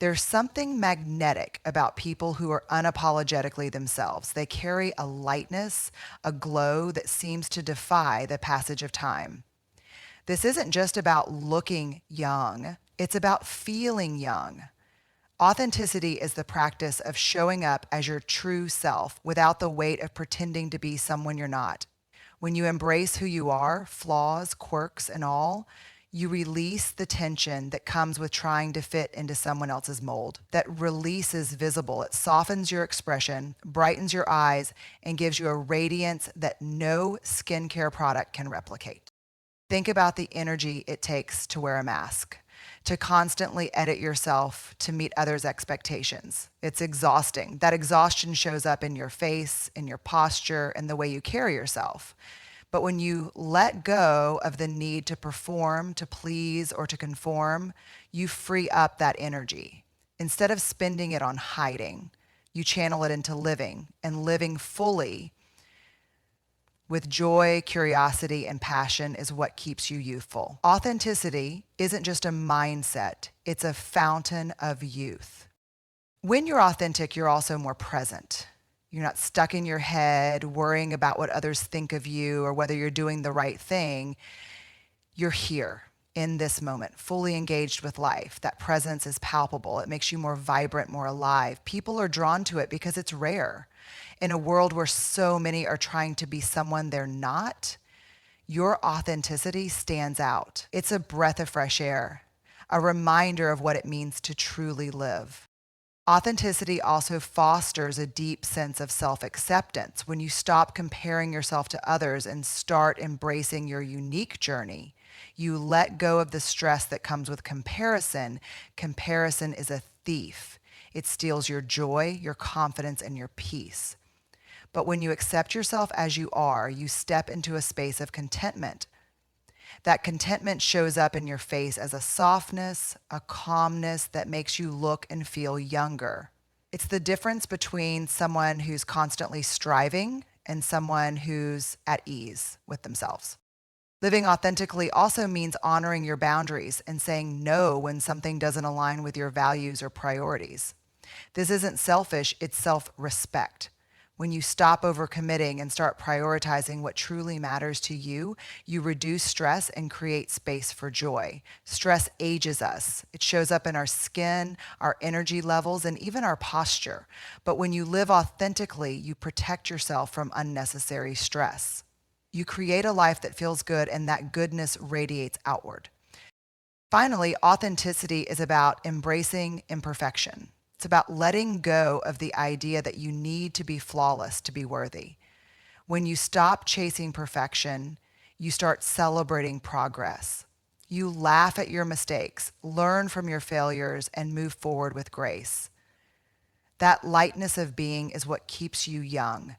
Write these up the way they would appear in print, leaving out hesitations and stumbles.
There's something magnetic about people who are unapologetically themselves. They carry a lightness, a glow that seems to defy the passage of time. This isn't just about looking young, it's about feeling young. Authenticity is the practice of showing up as your true self without the weight of pretending to be someone you're not. When you embrace who you are, flaws, quirks, and all, you release the tension that comes with trying to fit into someone else's mold. That release is visible. It softens your expression, brightens your eyes, and gives you a radiance that no skincare product can replicate. Think about the energy it takes to wear a mask, to constantly edit yourself to meet others' expectations. It's exhausting. That exhaustion shows up in your face, in your posture, and the way you carry yourself. But when you let go of the need to perform, to please, or to conform, you free up that energy. Instead of spending it on hiding, you channel it into living, and living fully with joy, curiosity, and passion is what keeps you youthful. Authenticity isn't just a mindset, it's a fountain of youth. When you're authentic, you're also more present. You're not stuck in your head worrying about what others think of you or whether you're doing the right thing. You're here in this moment, fully engaged with life. That presence is palpable. It makes you more vibrant, more alive. People are drawn to it because it's rare. In a world where so many are trying to be someone they're not, your authenticity stands out. It's a breath of fresh air, a reminder of what it means to truly live. Authenticity also fosters a deep sense of self-acceptance. When you stop comparing yourself to others and start embracing your unique journey, you let go of the stress that comes with comparison. Comparison is a thief. It steals your joy, your confidence, and your peace. But when you accept yourself as you are, you step into a space of contentment. That contentment shows up in your face as a softness, a calmness that makes you look and feel younger. It's the difference between someone who's constantly striving and someone who's at ease with themselves. Living authentically also means honoring your boundaries and saying no when something doesn't align with your values or priorities. This isn't selfish, it's self-respect. When you stop overcommitting and start prioritizing what truly matters to you, you reduce stress and create space for joy. Stress ages us. It shows up in our skin, our energy levels, and even our posture. But when you live authentically, you protect yourself from unnecessary stress. You create a life that feels good, and that goodness radiates outward. Finally, authenticity is about embracing imperfection. It's about letting go of the idea that you need to be flawless to be worthy. When you stop chasing perfection, you start celebrating progress. You laugh at your mistakes, learn from your failures, and move forward with grace. That lightness of being is what keeps you young.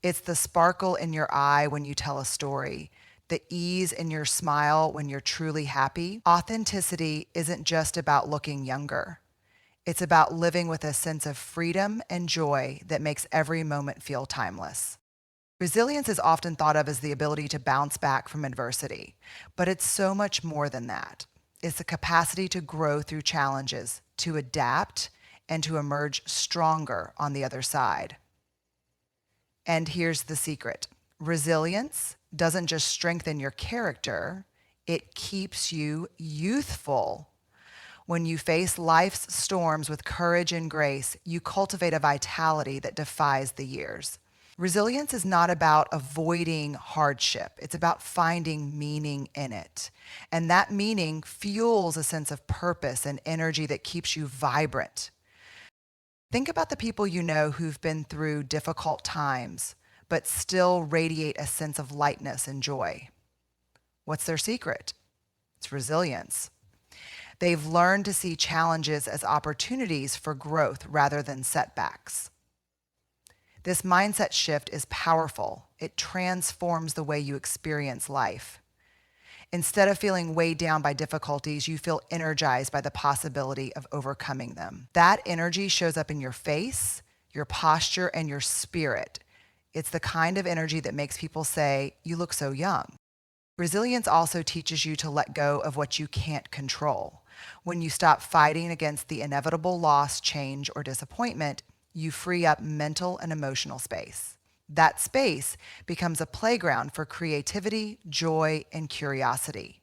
It's the sparkle in your eye when you tell a story, the ease in your smile when you're truly happy. Authenticity isn't just about looking younger. It's about living with a sense of freedom and joy that makes every moment feel timeless. Resilience is often thought of as the ability to bounce back from adversity, but it's so much more than that. It's the capacity to grow through challenges, to adapt, and to emerge stronger on the other side. And here's the secret. Resilience doesn't just strengthen your character, it keeps you youthful. When you face life's storms with courage and grace, you cultivate a vitality that defies the years. Resilience is not about avoiding hardship. It's about finding meaning in it. And that meaning fuels a sense of purpose and energy that keeps you vibrant. Think about the people you know who've been through difficult times, but still radiate a sense of lightness and joy. What's their secret? It's resilience. They've learned to see challenges as opportunities for growth rather than setbacks. This mindset shift is powerful. It transforms the way you experience life. Instead of feeling weighed down by difficulties, you feel energized by the possibility of overcoming them. That energy shows up in your face, your posture, and your spirit. It's the kind of energy that makes people say, "You look so young." Resilience also teaches you to let go of what you can't control. When you stop fighting against the inevitable loss, change, or disappointment, you free up mental and emotional space. That space becomes a playground for creativity, joy, and curiosity.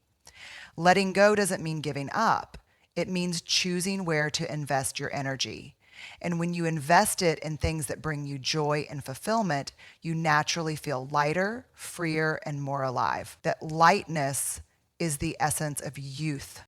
Letting go doesn't mean giving up. It means choosing where to invest your energy. And when you invest it in things that bring you joy and fulfillment, you naturally feel lighter, freer, and more alive. That lightness is the essence of youth.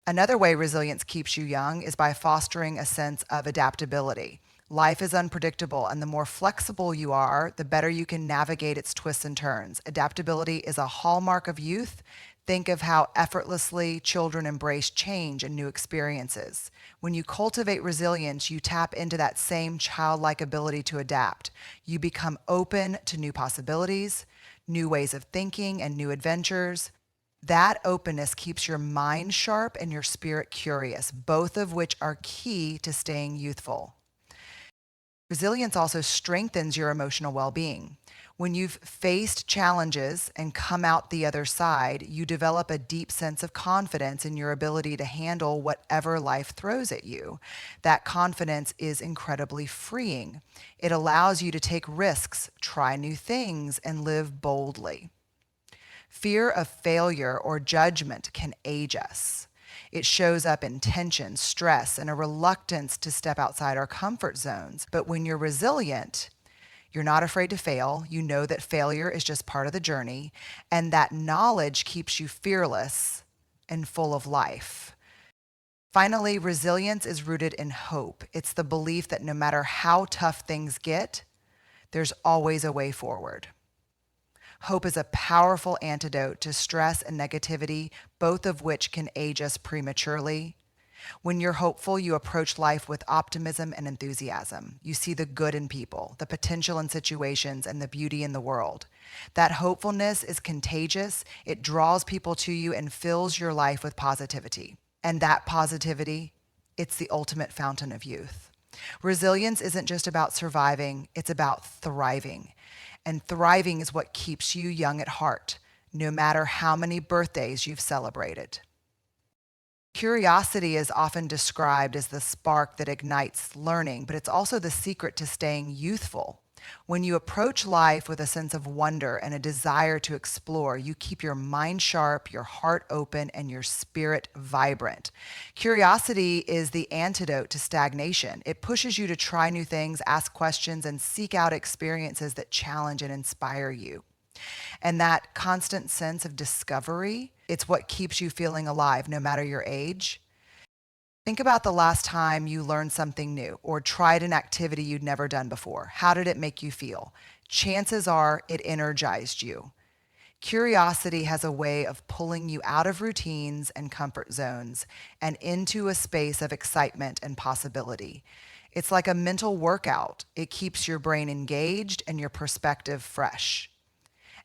Another way resilience keeps you young is by fostering a sense of adaptability. Life is unpredictable, and the more flexible you are, the better you can navigate its twists and turns. Adaptability is a hallmark of youth. Think of how effortlessly children embrace change and new experiences. When you cultivate resilience, you tap into that same childlike ability to adapt. You become open to new possibilities, new ways of thinking, and new adventures. That openness keeps your mind sharp and your spirit curious, both of which are key to staying youthful. Resilience also strengthens your emotional well-being. When you've faced challenges and come out the other side, you develop a deep sense of confidence in your ability to handle whatever life throws at you. That confidence is incredibly freeing. It allows you to take risks, try new things, and live boldly. Fear of failure or judgment can age us. It shows up in tension, stress, and a reluctance to step outside our comfort zones. But when you're resilient, you're not afraid to fail. You know that failure is just part of the journey, and that knowledge keeps you fearless and full of life. Finally, resilience is rooted in hope. It's the belief that no matter how tough things get, there's always a way forward. Hope is a powerful antidote to stress and negativity, both of which can age us prematurely. When you're hopeful, you approach life with optimism and enthusiasm. You see the good in people, the potential in situations, and the beauty in the world. That hopefulness is contagious. It draws people to you and fills your life with positivity. And that positivity, it's the ultimate fountain of youth. Resilience isn't just about surviving, it's about thriving. And thriving is what keeps you young at heart, no matter how many birthdays you've celebrated. Curiosity is often described as the spark that ignites learning, but it's also the secret to staying youthful. When you approach life with a sense of wonder and a desire to explore, you keep your mind sharp, your heart open, and your spirit vibrant. Curiosity is the antidote to stagnation. It pushes you to try new things, ask questions, and seek out experiences that challenge and inspire you. And that constant sense of discovery, it's what keeps you feeling alive no matter your age. Think about the last time you learned something new or tried an activity you'd never done before. How did it make you feel? Chances are it energized you. Curiosity has a way of pulling you out of routines and comfort zones and into a space of excitement and possibility. It's like a mental workout. It keeps your brain engaged and your perspective fresh.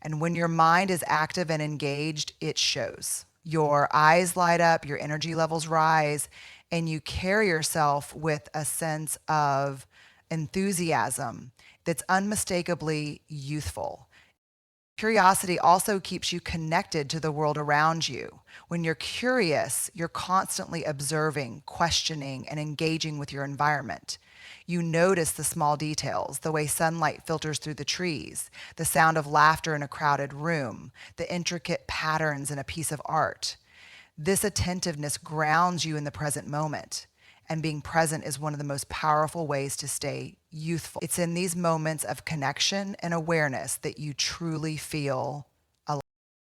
And when your mind is active and engaged, it shows. Your eyes light up, your energy levels rise, and you carry yourself with a sense of enthusiasm that's unmistakably youthful. Curiosity also keeps you connected to the world around you. When you're curious, you're constantly observing, questioning, and engaging with your environment. You notice the small details, the way sunlight filters through the trees, the sound of laughter in a crowded room, the intricate patterns in a piece of art. This attentiveness grounds you in the present moment, and being present is one of the most powerful ways to stay youthful. It's in these moments of connection and awareness that you truly feel alive.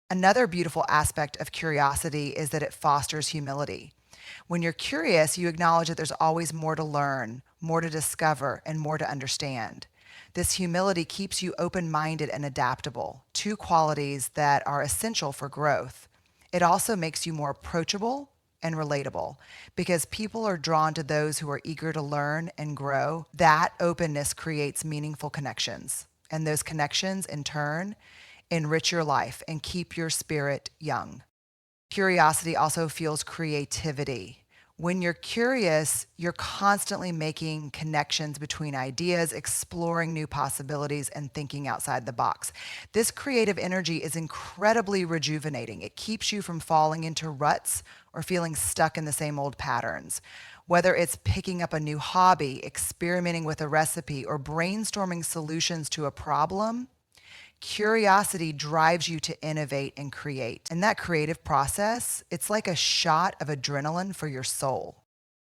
Another beautiful aspect of curiosity is that it fosters humility. When you're curious, you acknowledge that there's always more to learn, more to discover, and more to understand. This humility keeps you open-minded and adaptable, two qualities that are essential for growth. It also makes you more approachable and relatable because people are drawn to those who are eager to learn and grow. That openness creates meaningful connections, and those connections, in turn, enrich your life and keep your spirit young. Curiosity also fuels creativity. When you're curious, you're constantly making connections between ideas, exploring new possibilities, and thinking outside the box. This creative energy is incredibly rejuvenating. It keeps you from falling into ruts or feeling stuck in the same old patterns. Whether it's picking up a new hobby, experimenting with a recipe, or brainstorming solutions to a problem, curiosity drives you to innovate and create. And that creative process, it's like a shot of adrenaline for your soul.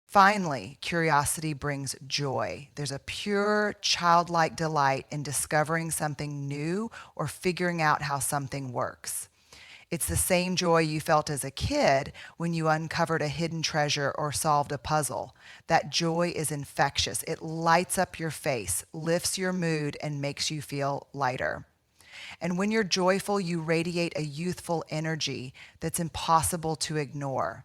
Finally, curiosity brings joy. There's a pure, childlike delight in discovering something new or figuring out how something works. It's the same joy you felt as a kid when you uncovered a hidden treasure or solved a puzzle. That joy is infectious. It lights up your face, lifts your mood, and makes you feel lighter. And when you're joyful, you radiate a youthful energy that's impossible to ignore.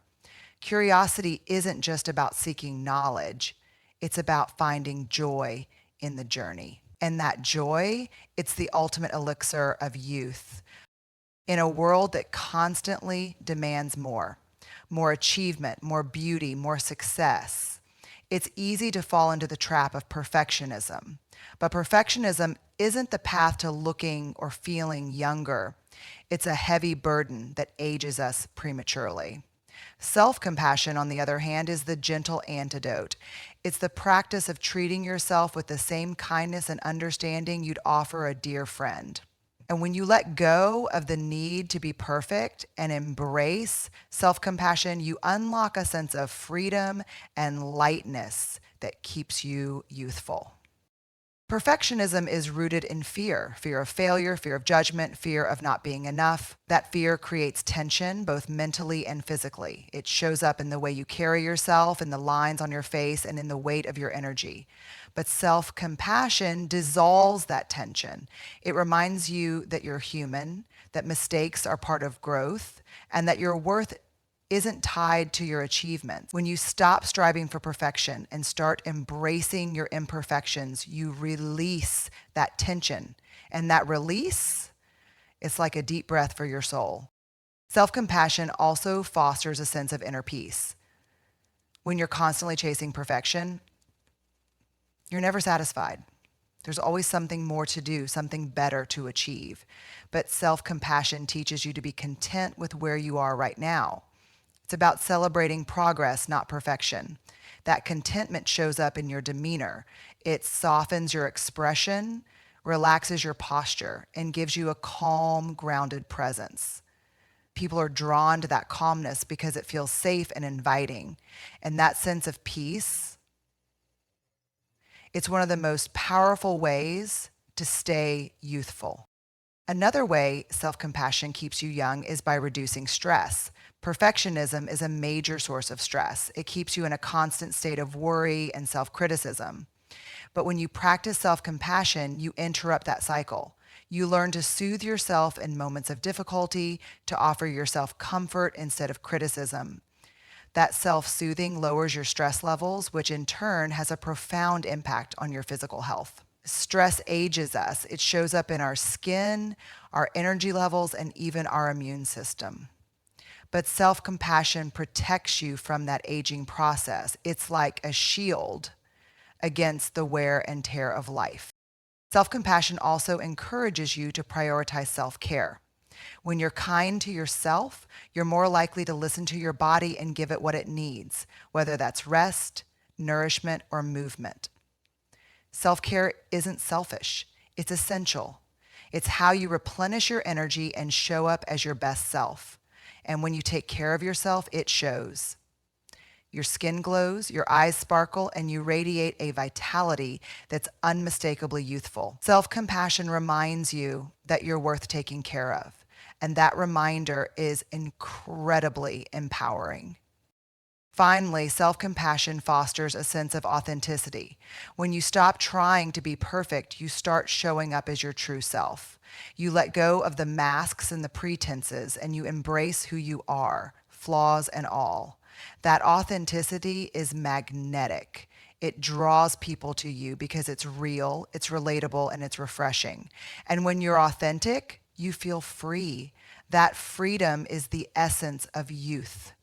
Curiosity isn't just about seeking knowledge, it's about finding joy in the journey. And that joy, it's the ultimate elixir of youth. In a world that constantly demands more achievement, more beauty, more success, it's easy to fall into the trap of perfectionism. But perfectionism isn't the path to looking or feeling younger. It's a heavy burden that ages us prematurely. Self-compassion, on the other hand, is the gentle antidote. It's the practice of treating yourself with the same kindness and understanding you'd offer a dear friend. And when you let go of the need to be perfect and embrace self-compassion, you unlock a sense of freedom and lightness that keeps you youthful. Perfectionism is rooted in fear of failure, fear of judgment, fear of not being enough. That fear creates tension, both mentally and physically. It shows up in the way you carry yourself, in the lines on your face, and in the weight of your energy. But self-compassion dissolves that tension. It reminds you that you're human, that mistakes are part of growth, and that your worth isn't tied to your achievements. When you stop striving for perfection and start embracing your imperfections, you release that tension. And that release, it's like a deep breath for your soul. Self-compassion also fosters a sense of inner peace. When you're constantly chasing perfection, you're never satisfied. There's always something more to do, something better to achieve. But self-compassion teaches you to be content with where you are right now. It's about celebrating progress, not perfection. That contentment shows up in your demeanor. It softens your expression, relaxes your posture, and gives you a calm, grounded presence. People are drawn to that calmness because it feels safe and inviting. And that sense of peace, it's one of the most powerful ways to stay youthful. Another way self-compassion keeps you young is by reducing stress. Perfectionism is a major source of stress. It keeps you in a constant state of worry and self-criticism. But when you practice self-compassion, you interrupt that cycle. You learn to soothe yourself in moments of difficulty, to offer yourself comfort instead of criticism. That self-soothing lowers your stress levels, which in turn has a profound impact on your physical health. Stress ages us. It shows up in our skin, our energy levels, and even our immune system. But self-compassion protects you from that aging process. It's like a shield against the wear and tear of life. Self-compassion also encourages you to prioritize self-care. When you're kind to yourself, you're more likely to listen to your body and give it what it needs, whether that's rest, nourishment, or movement. Self-care isn't selfish, it's essential. It's how you replenish your energy and show up as your best self. And when you take care of yourself, it shows. Your skin glows, your eyes sparkle, and you radiate a vitality that's unmistakably youthful. Self-compassion reminds you that you're worth taking care of. And that reminder is incredibly empowering. Finally, self-compassion fosters a sense of authenticity. When you stop trying to be perfect, you start showing up as your true self. You let go of the masks and the pretenses, and you embrace who you are, flaws and all. That authenticity is magnetic. It draws people to you because it's real, it's relatable, and it's refreshing. And when you're authentic, you feel free. That freedom is the essence of youth.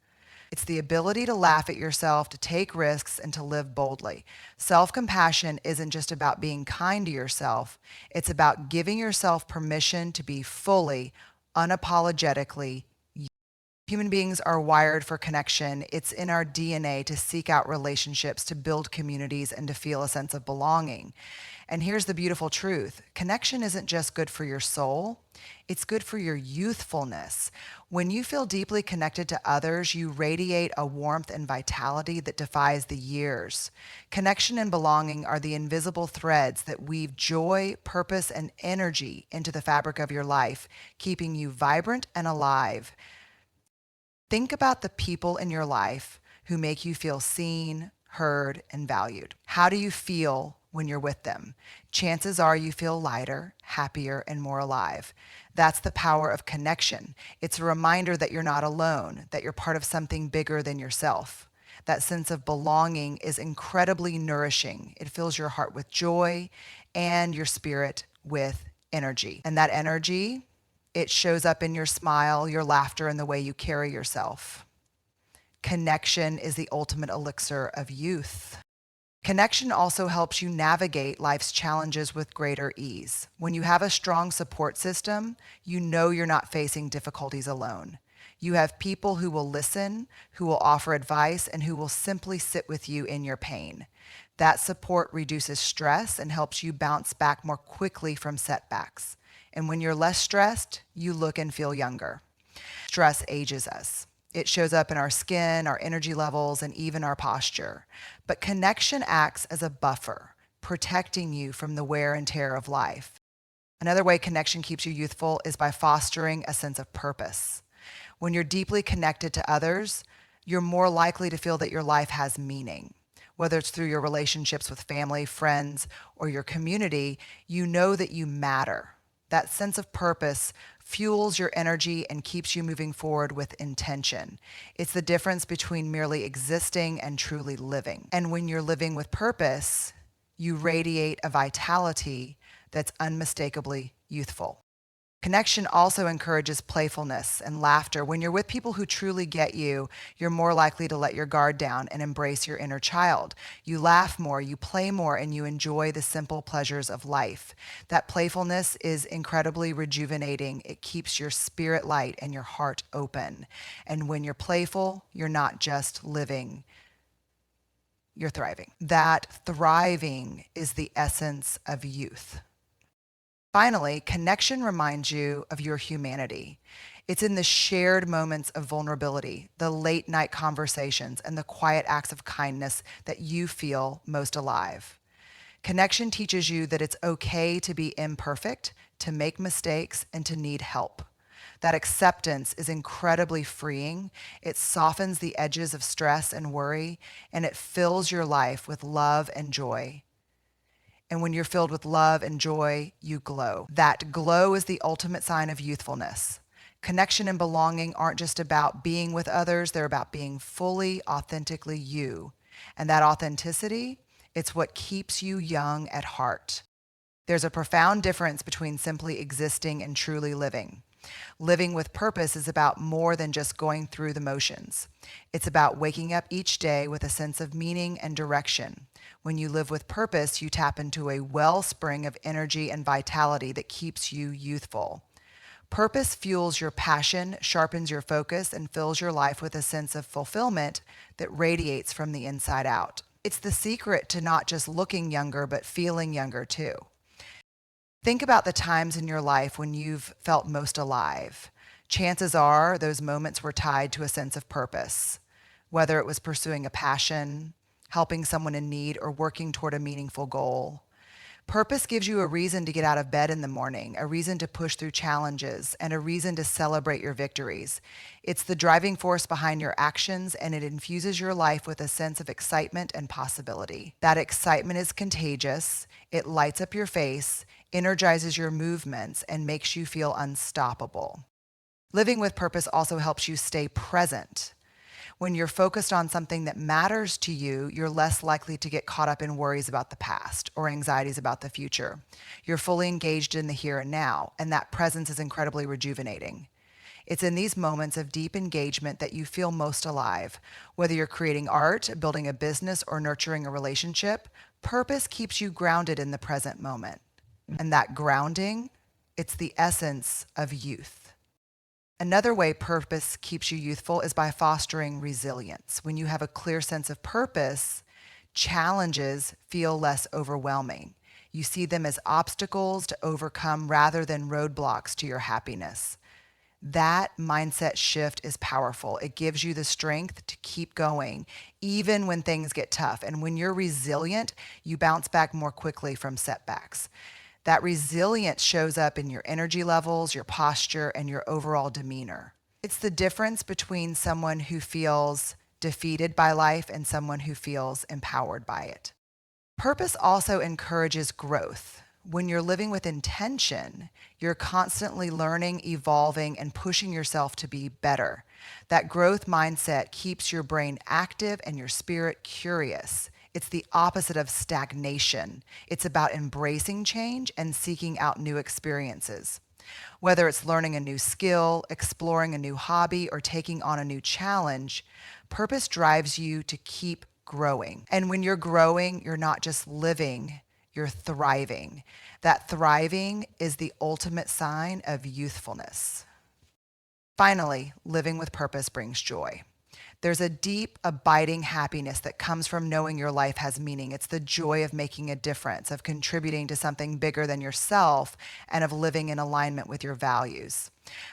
It's the ability to laugh at yourself, to take risks, and to live boldly. Self compassion isn't just about being kind to yourself, it's about giving yourself permission to be fully, unapologetically you. Human beings are wired for connection. It's in our DNA to seek out relationships, to build communities, and to feel a sense of belonging. And here's the beautiful truth: connection isn't just good for your soul, it's good for your youthfulness. When you feel deeply connected to others, you radiate a warmth and vitality that defies the years. Connection and belonging are the invisible threads that weave joy, purpose, and energy into the fabric of your life, keeping you vibrant and alive. Think about the people in your life who make you feel seen, heard, and valued. How do you feel when you're with them? Chances are you feel lighter, happier, and more alive. That's the power of connection. It's a reminder that you're not alone, that you're part of something bigger than yourself. That sense of belonging is incredibly nourishing. It fills your heart with joy and your spirit with energy. And that energy, it shows up in your smile, your laughter, and the way you carry yourself. Connection is the ultimate elixir of youth. Connection also helps you navigate life's challenges with greater ease. When you have a strong support system, you know you're not facing difficulties alone. You have people who will listen, who will offer advice, and who will simply sit with you in your pain. That support reduces stress and helps you bounce back more quickly from setbacks. And when you're less stressed, you look and feel younger. Stress ages us. It shows up in our skin, our energy levels, and even our posture. But connection acts as a buffer, protecting you from the wear and tear of life. Another way connection keeps you youthful is by fostering a sense of purpose. When you're deeply connected to others, you're more likely to feel that your life has meaning. Whether it's through your relationships with family, friends, or your community, you know that you matter. That sense of purpose fuels your energy and keeps you moving forward with intention. It's the difference between merely existing and truly living. And when you're living with purpose, you radiate a vitality that's unmistakably youthful. Connection also encourages playfulness and laughter. When you're with people who truly get you, you're more likely to let your guard down and embrace your inner child. You laugh more, you play more, and you enjoy the simple pleasures of life. That playfulness is incredibly rejuvenating. It keeps your spirit light and your heart open. And when you're playful, you're not just living, you're thriving. That thriving is the essence of youth. Finally, connection reminds you of your humanity. It's in the shared moments of vulnerability, the late night conversations, and the quiet acts of kindness that you feel most alive. Connection teaches you that it's okay to be imperfect, to make mistakes, and to need help. That acceptance is incredibly freeing. It softens the edges of stress and worry, and it fills your life with love and joy. And when you're filled with love and joy, you glow. That glow is the ultimate sign of youthfulness. Connection and belonging aren't just about being with others, they're about being fully, authentically you. And that authenticity, it's what keeps you young at heart. There's a profound difference between simply existing and truly living. Living with purpose is about more than just going through the motions. It's about waking up each day with a sense of meaning and direction. When you live with purpose, you tap into a wellspring of energy and vitality that keeps you youthful. Purpose fuels your passion, sharpens your focus, and fills your life with a sense of fulfillment that radiates from the inside out. It's the secret to not just looking younger, but feeling younger too. Think about the times in your life when you've felt most alive. Chances are those moments were tied to a sense of purpose, whether it was pursuing a passion, helping someone in need, or working toward a meaningful goal. Purpose gives you a reason to get out of bed in the morning, a reason to push through challenges, and a reason to celebrate your victories. It's the driving force behind your actions, and it infuses your life with a sense of excitement and possibility. That excitement is contagious. It lights up your face, energizes your movements, and makes you feel unstoppable. Living with purpose also helps you stay present. When you're focused on something that matters to you, you're less likely to get caught up in worries about the past or anxieties about the future. You're fully engaged in the here and now, and that presence is incredibly rejuvenating. It's in these moments of deep engagement that you feel most alive. Whether you're creating art, building a business, or nurturing a relationship, purpose keeps you grounded in the present moment. And that grounding, it's the essence of youth. Another way purpose keeps you youthful is by fostering resilience. When you have a clear sense of purpose, challenges feel less overwhelming. You see them as obstacles to overcome rather than roadblocks to your happiness. That mindset shift is powerful. It gives you the strength to keep going, even when things get tough. And when you're resilient, you bounce back more quickly from setbacks. That resilience shows up in your energy levels, your posture, and your overall demeanor. It's the difference between someone who feels defeated by life and someone who feels empowered by it. Purpose also encourages growth. When you're living with intention, you're constantly learning, evolving, and pushing yourself to be better. That growth mindset keeps your brain active and your spirit curious. It's the opposite of stagnation. It's about embracing change and seeking out new experiences. Whether it's learning a new skill, exploring a new hobby, or taking on a new challenge, purpose drives you to keep growing. And when you're growing, you're not just living, you're thriving. That thriving is the ultimate sign of youthfulness. Finally, living with purpose brings joy. There's a deep, abiding happiness that comes from knowing your life has meaning. It's the joy of making a difference, of contributing to something bigger than yourself, and of living in alignment with your values.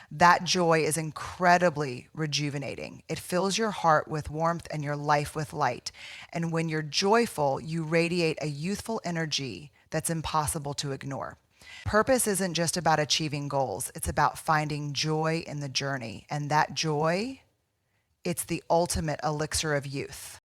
That joy is incredibly rejuvenating. It fills your heart with warmth and your life with light. And when you're joyful, you radiate a youthful energy that's impossible to ignore. Purpose isn't just about achieving goals, it's about finding joy in the journey. And that joy, it's the ultimate elixir of youth.